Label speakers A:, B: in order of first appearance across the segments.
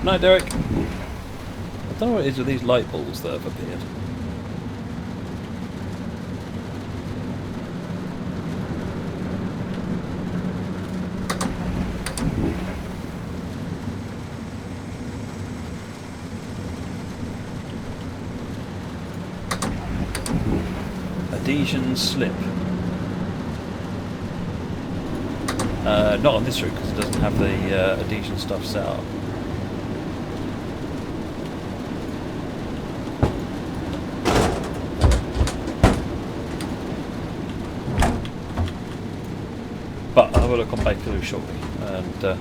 A: Night, Derek. I don't know what it is with these light balls that have appeared. Adhesion slip. Not on this route because it doesn't have the adhesion stuff set up. But I'll have a look on Bakerloo shortly and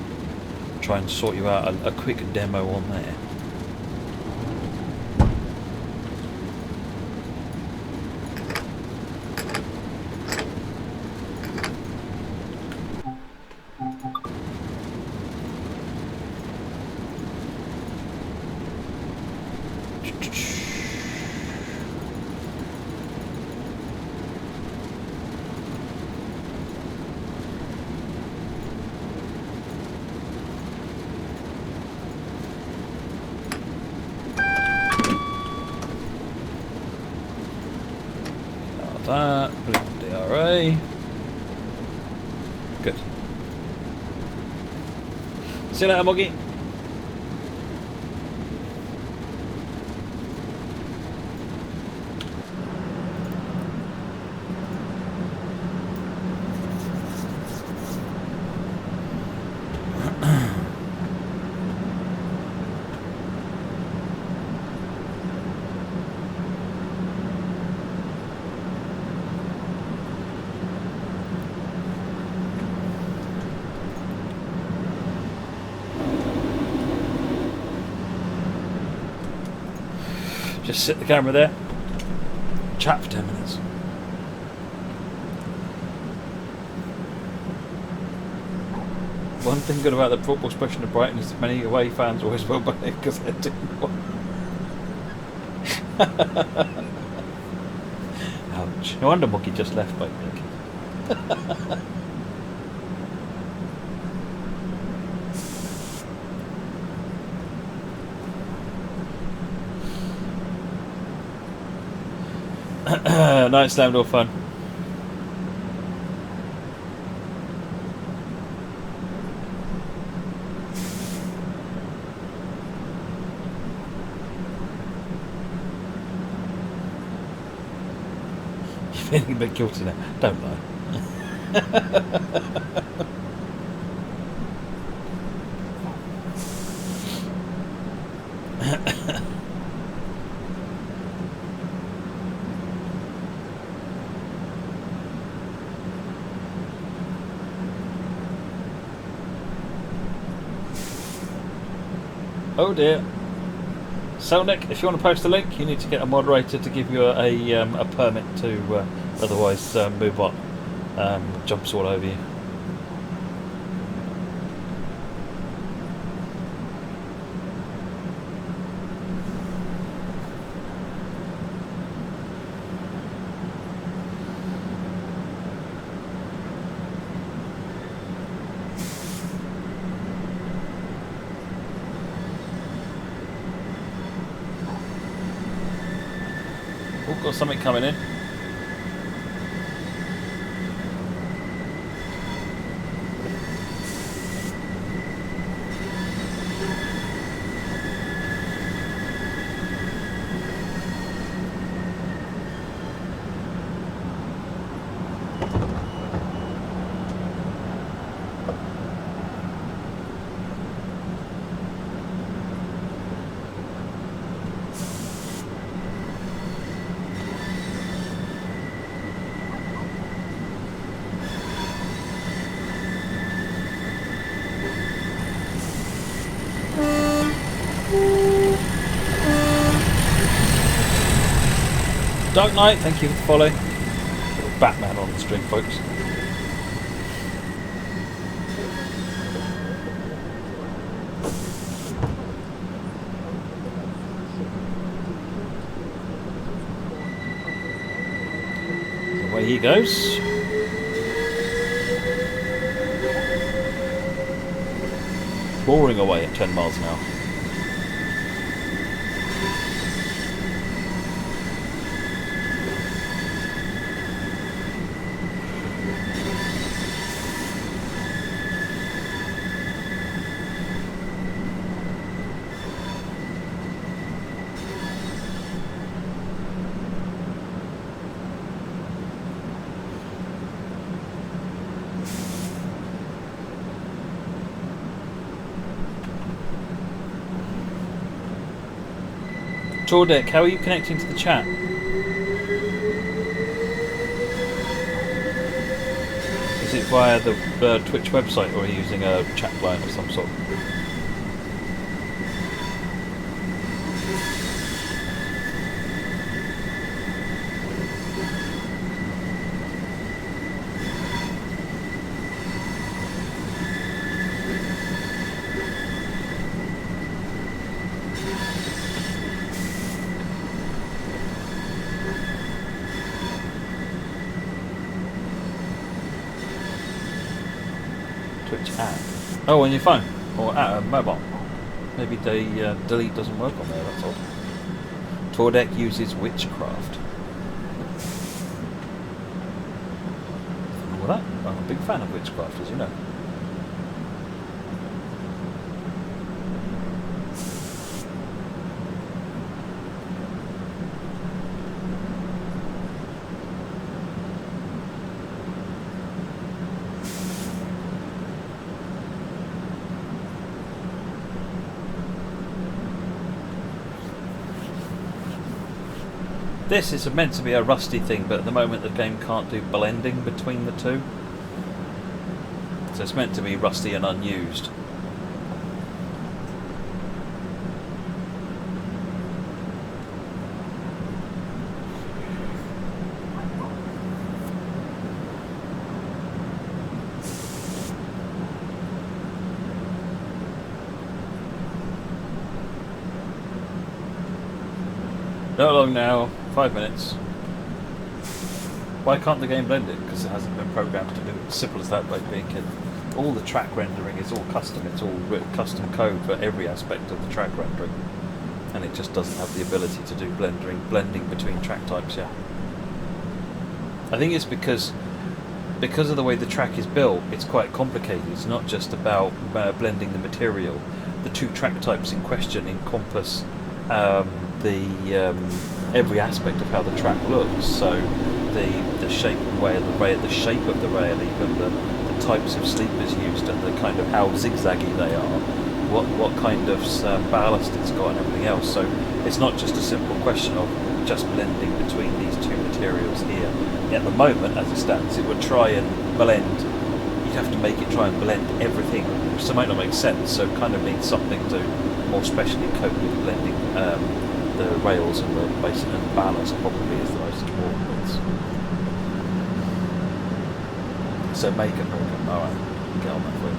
A: try and sort you out a quick demo on there. That, put it in DRA. Good. See you later, Moggy. Just sit the camera there, chat for 10 minutes. One thing good about the football expression of Brighton is many away fans always will buy it because they're doing well. Ouch. No wonder Monkey just left by thinking. Night slammed all fun. You're feeling a bit guilty now, don't lie. Oh dear. Selnick, if you want to post a link, you need to get a moderator to give you a permit to otherwise move on. Jumps all over you. Oh, got something coming in. Dark Knight, thank you for the follow. Little Batman on the string, folks. Away he goes. Roaring away at 10 miles an hour. Tordek, how are you connecting to the chat? Is it via the Twitch website, or are you using a chat client of some sort? Oh, on your phone or at a mobile. Maybe the delete doesn't work on there. That's odd. Tordek uses witchcraft. Well, I'm a big fan of witchcraft, as you know. This is meant to be a rusty thing, but at the moment the game can't do blending between the two. So it's meant to be rusty and unused. Not long now. 5 minutes. Why can't the game blend it? Because it hasn't been programmed to do it. Simple as that, like being kid. All the track rendering is all custom. It's all custom code for every aspect of the track rendering, and it just doesn't have the ability to do blending between track types yet. I think it's because of the way the track is built. It's quite complicated. It's not just about blending the material. The two track types in question encompass every aspect of how the track looks. So the shape and way of the rail, the shape of the rail, even the types of sleepers used, and the kind of how zigzaggy they are, what kind of ballast it's got, and everything else. So it's not just a simple question of just blending between these two materials here. At the moment, as it stands, it would try and blend. You'd have to make it try and blend everything, which might not make sense. So it kind of needs something to more specially cope with blending the rails and the basic and the ballast. Probably is the most important bits. So make a program. All right, get on that for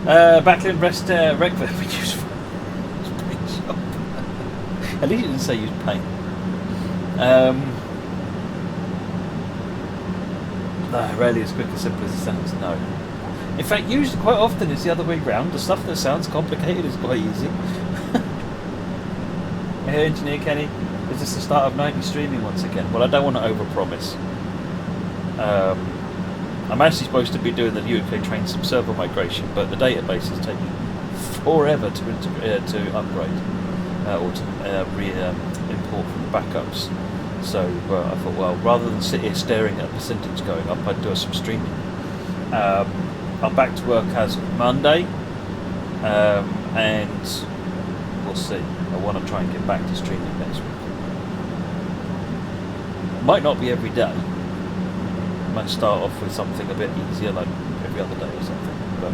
A: you. Backlund Rest Wreckfest we use paint shop. At least you didn't say use paint. No, rarely as quick as simple as it sounds. No. In fact, usually quite often it's the other way round. The stuff that sounds complicated is quite easy. Hey, Engineer Kenny, is this the start of nightly streaming once again? Well, I don't want to overpromise. I'm actually supposed to be doing the UK train some server migration, but the database is taking forever to upgrade or to import from the backups. So I thought, well, rather than sit here staring at a percentage going up, I'd do some streaming. I'm back to work as of Monday, and we'll see. I want to try and get back to streaming next week. Might not be every day. Might start off with something a bit easier, like every other day or something. But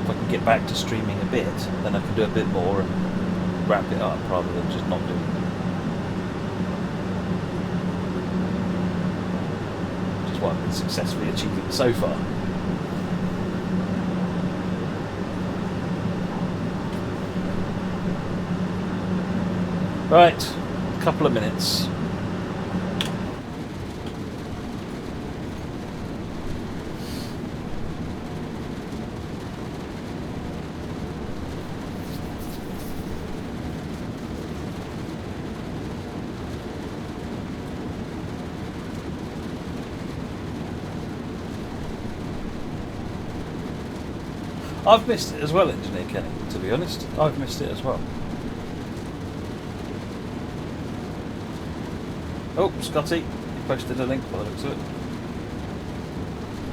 A: if I can get back to streaming a bit, then I can do a bit more and wrap it up rather than just not doing it. Which is what I've been successfully achieving so far. Right, a couple of minutes. I've missed it as well, Engineer Kenny, to be honest. I've missed it as well. Oh, Scotty, you posted a link by the looks of it.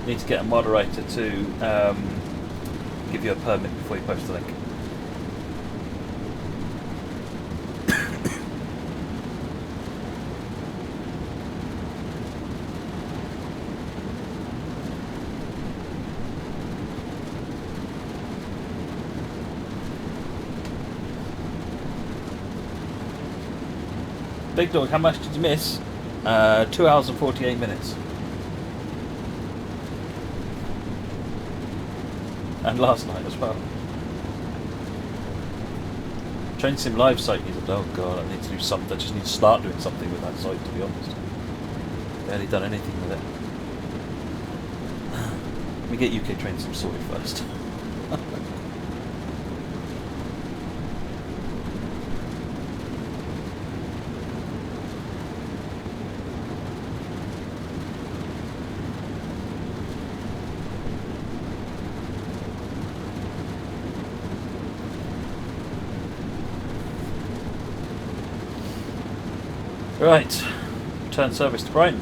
A: need to get a moderator to give you a permit before you post the link. Big Dog, how much did you miss? 2 hours and 48 minutes. And last night as well. Train Sim Live site needs oh god, I need to do something. I just need to start doing something with that site, to be honest. Barely done anything with it. Let me get UK Train Sim sorted first. Right, return service to Brighton.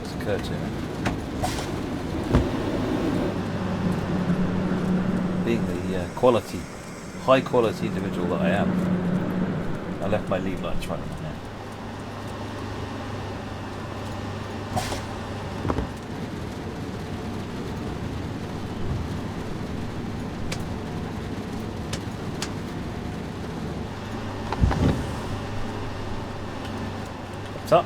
A: It's occurred to me. Being the high quality individual that I am, I left my lead lights running on there. Up.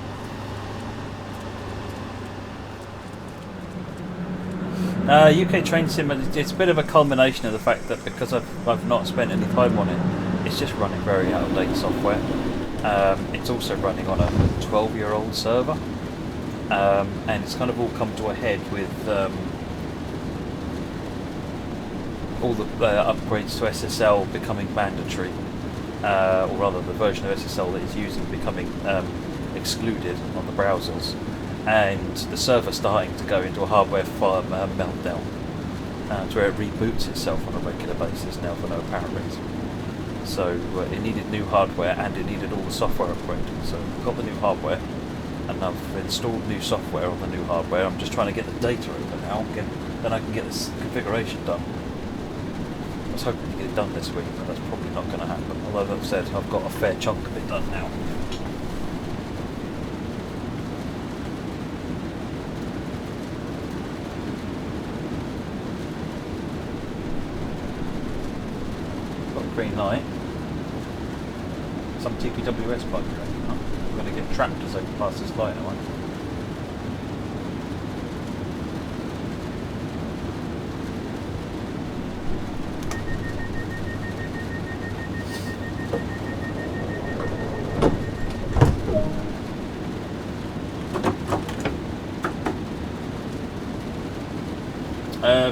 A: UK Train Sim, it's a bit of a culmination of the fact that because I've not spent any time on it, it's just running very out-of-date software. It's also running on a 12-year-old server, and it's kind of all come to a head with all the upgrades to SSL becoming mandatory, or rather the version of SSL that it's using becoming excluded on the browsers, and the server starting to go into a hardware meltdown, to where it reboots itself on a regular basis now for no apparent reason. So it needed new hardware and it needed all the software upgraded. So I've got the new hardware and I've installed new software on the new hardware. I'm just trying to get the data over now, then I can get this configuration done. I was hoping to get it done this week, but that's probably not going to happen. Although I've said I've got a fair chunk of it done now. Green light. Some TPWS bug, you reckon, huh? I'm going to get trapped as I pass this light, am I?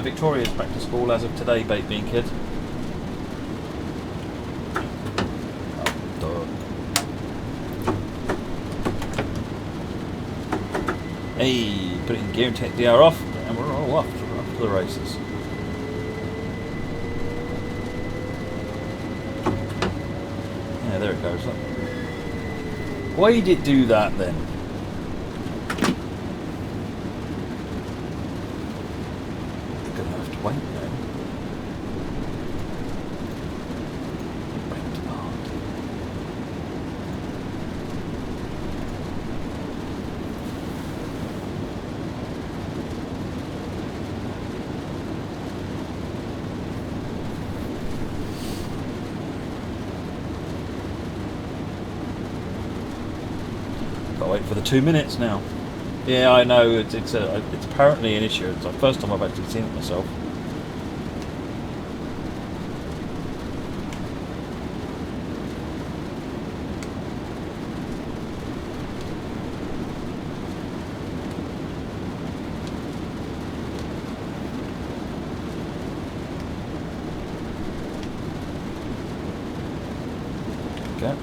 A: Victoria's back to school as of today, Baked Bean Kid. Hey, put it in gear and take the DR off, and we're all off to the races. Yeah, there it goes. Look. Why did it do that then? I'm gonna have to wait now. Wait for the 2 minutes now. Yeah, I know, it's apparently an issue. It's the first time I've actually seen it myself. Okay.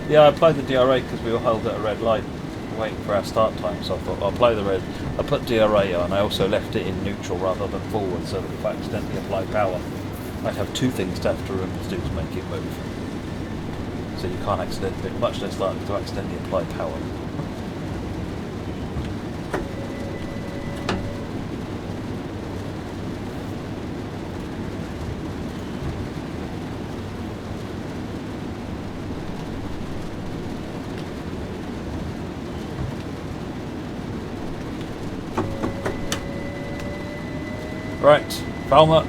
A: Yeah, I applied the DRA because we were held at a red light waiting for our start time, so I thought I'll apply the red. I put DRA on, I also left it in neutral rather than forward, so that if I accidentally apply power, I'd have two things to have to remember to do to make it move. So you can't accidentally, much less likely to accidentally apply power. Right, Falmer.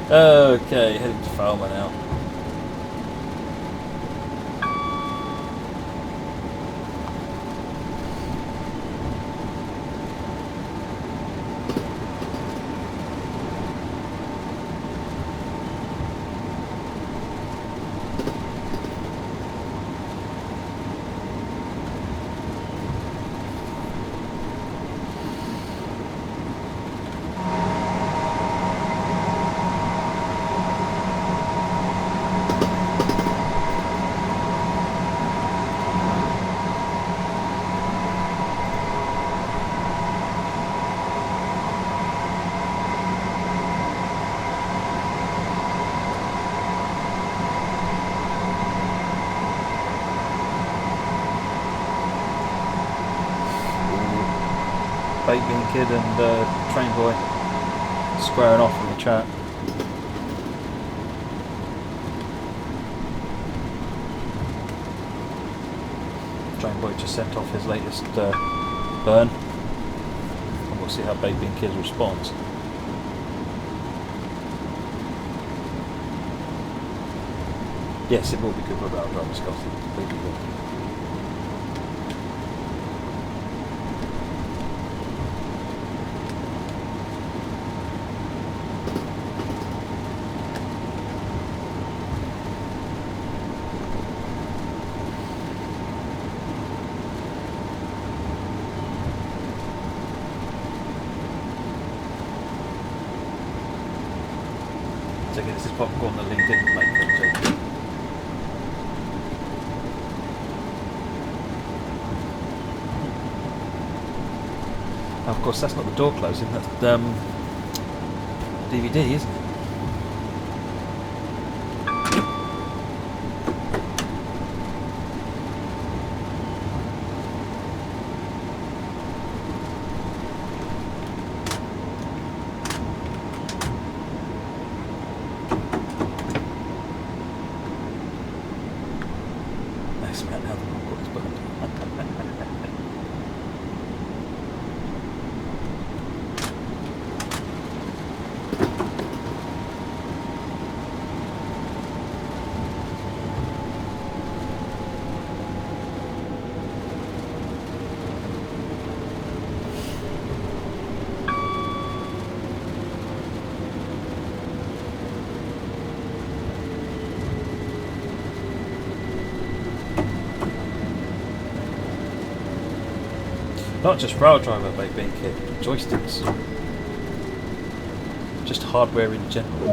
A: Okay, heading to Falmer now. Baked Kid and Train Boy squaring off in the chat. Train Boy just sent off his latest burn, and we'll see how Baked Kid responds. Yes, it will be good for about drivers, Scott. Completely good. This is popcorn that Lee didn't make them, Jake. Of course, that's not the door closing, that's DVD, isn't it? Not just rail driver main kit, joysticks. Just hardware in general.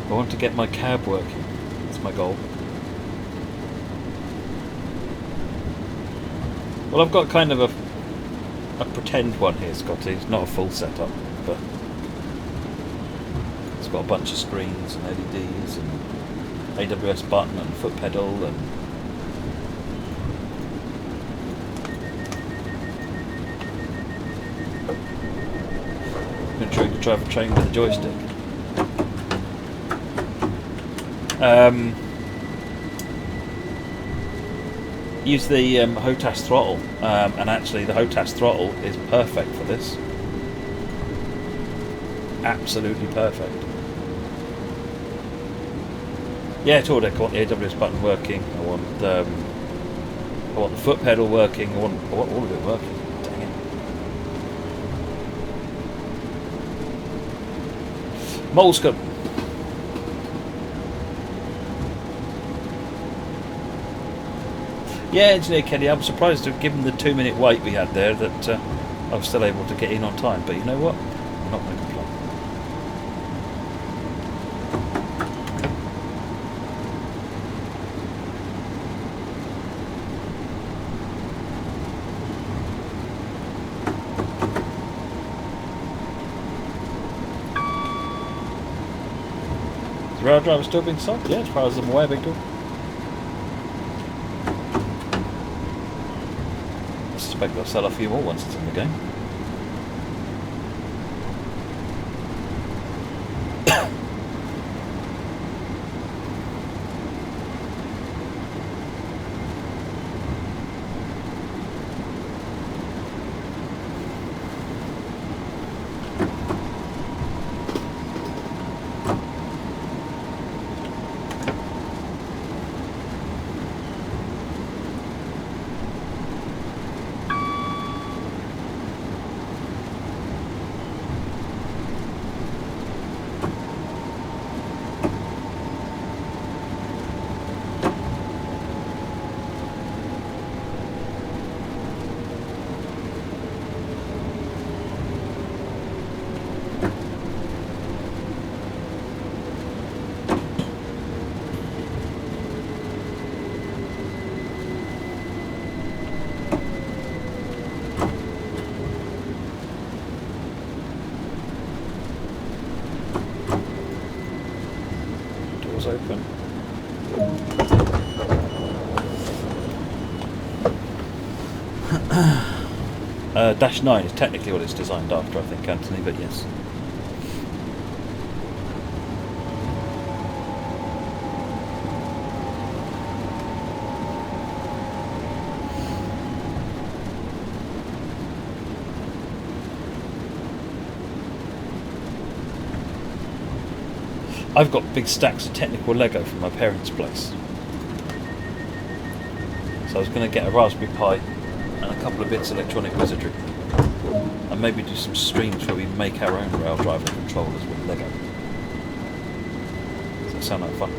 A: I want to get my cab working. That's my goal. Well, I've got kind of a pretend one here, Scotty. It's not a full setup, but it's got a bunch of screens and LEDs and AWS button and foot pedal and I'm going to drive a train with a joystick. Use the HOTAS throttle, and actually the HOTAS throttle is perfect for this. Absolutely perfect. Yeah, I want the AWS button working. I want the foot pedal working. I want all of it working. Dang it. Molescum. Yeah, Engineer Kenny, I'm surprised to have given the 2-minute wait we had there that I was still able to get in on time. But you know what? I'm not going to complain. Is the rail driver still being sold? Yeah, as far as I'm aware, big deal. I suspect they'll sell a few more once it's in the game. Open. Dash 9 is technically what it's designed after, I think, Anthony, but yes. I've got big stacks of technical Lego from my parents' place. So I was going to get a Raspberry Pi and a couple of bits of electronic wizardry. And maybe do some streams where we make our own rail driver controllers with Lego. Does that sound like fun?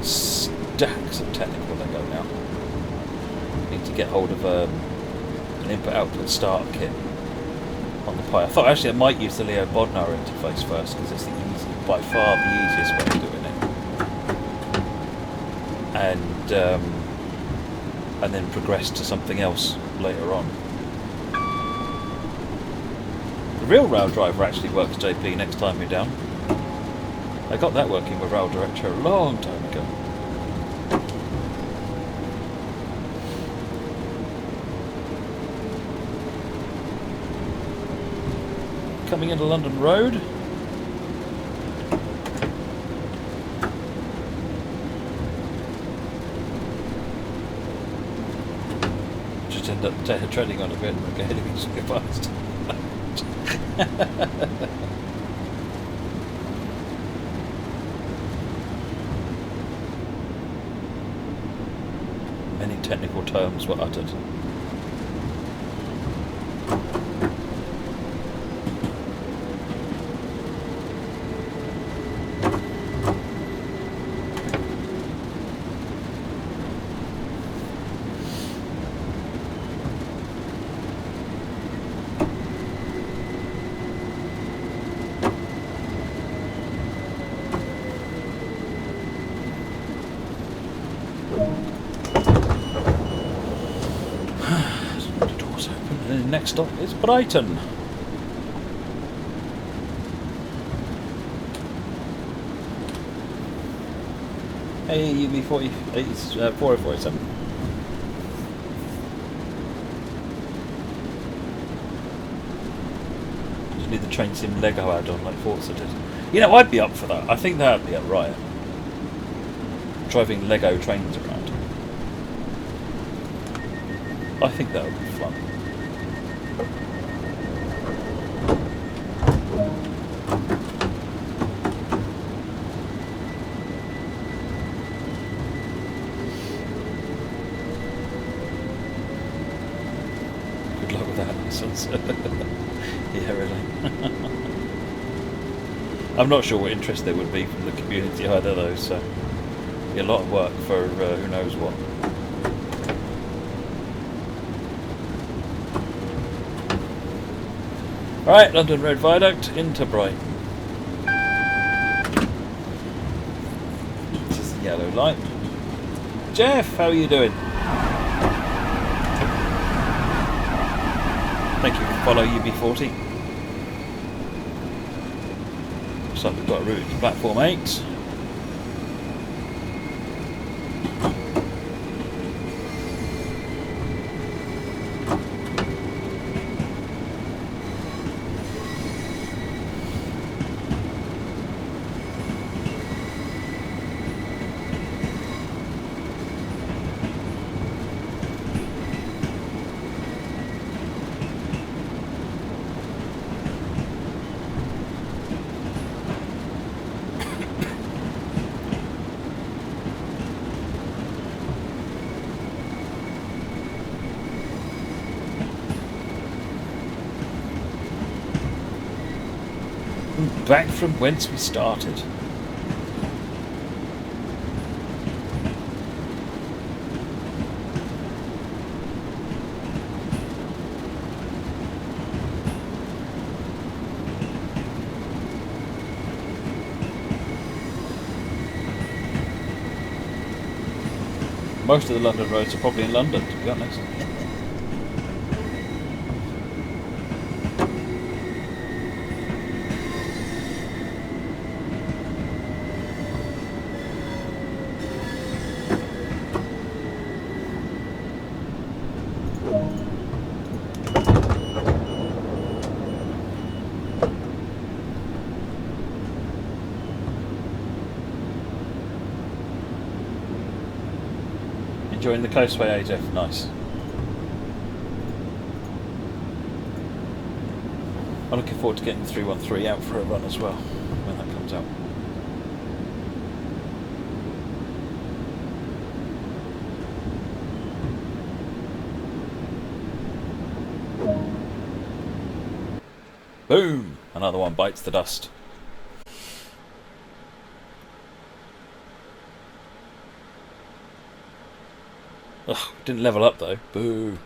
A: Stacks of technical Lego now. Need to get hold of an input-output starter kit on the Pi. I thought actually I might use the Leo Bodnar interface first because it's by far the easiest way of doing it, and then progress to something else later on. The real rail driver actually works, JP, next time you're down. I got that working with Rail Director a long time ago. Coming into London Road. end up treading on a bit and getting so fast. Many technical terms were uttered. Next stop is Brighton. Hey, UB40, 4047. Just need the train sim Lego add-on like Forza did. You know, I'd be up for that. I think that'd be a riot. Driving Lego trains around. I think that would be fun. Good luck with that. Yeah, really. I'm not sure what interest there would be from the community either, though, so be a lot of work for who knows what. Right, London Road Viaduct into Brighton. This is the yellow light. Jeff, how are you doing? Thank you for follow UB40. Looks like we've got a route to platform 8. Back from whence we started. Most of the London roads are probably in London, to be honest. Enjoying the Coastway, AJ. Nice. I'm looking forward to getting the 313 out for a run as well when that comes out. Boom! Another one bites the dust. Ugh, didn't level up though. Boo.